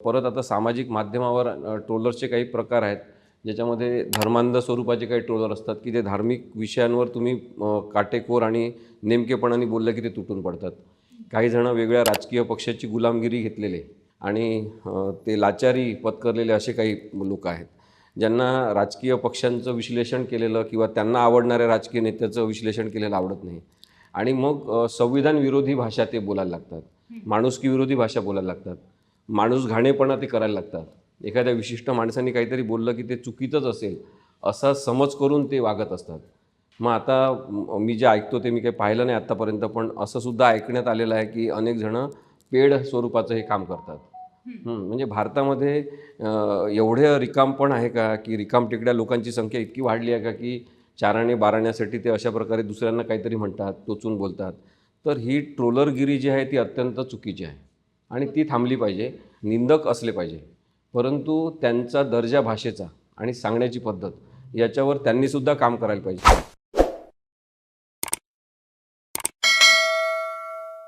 परत आता सामाजिक माध्यमावर ट्रोलर्सचे काही प्रकार आहेत, ज्याच्यामध्ये धर्मांध स्वरूपाचे काही ट्रोलर असतात की ते धार्मिक विषयांवर तुम्ही काटेकोर आणि नेमकेपणाने बोललं की ते तुटून पडतात. काही जण वेगळ्या राजकीय पक्षाची गुलामगिरी घेतलेले आणि ते लाचारी पत्करलेले असे काही लोक आहेत, ज्यांना राजकीय पक्षांचं विश्लेषण केलेलं किंवा त्यांना आवडणाऱ्या राजकीय नेत्याचं विश्लेषण केलेलं आवडत नाही आणि मग संविधान विरोधी भाषा ते बोलायला लागतात, माणुसकी विरोधी भाषा बोलायला लागतात, माणूस घाणेपणा ते करायला लागतात. एखाद्या विशिष्ट माणसाने काहीतरी बोललं की ते चुकीचंच असेल असा समज करून ते वागत असतात. मग आता मी जे ऐकतो ते मी काही पाहिलं नाही आत्तापर्यंत, पण असं सुद्धा ऐकण्यात आलेलं आहे की अनेक जणं पेड स्वरूपाचं हे काम करतात. म्हणजे भारतामध्ये एवढे रिकामपण आहे का, की रिकामटेकड्या लोकांची संख्या इतकी वाढली आहे का की चाराने बाराण्यासाठी ते अशा प्रकारे दुसऱ्यांना काहीतरी म्हणतात, टोचून बोलतात. तर ही ट्रोलरगिरी जी आहे ती अत्यंत चुकीची आहे आणि ती थांबली पाहिजे. निंदक असले पाहिजे, परंतु त्यांचा दर्जा भाषेचा आणि सांगण्याची पद्धत याच्यावर त्यांनीसुद्धा काम करायला पाहिजे.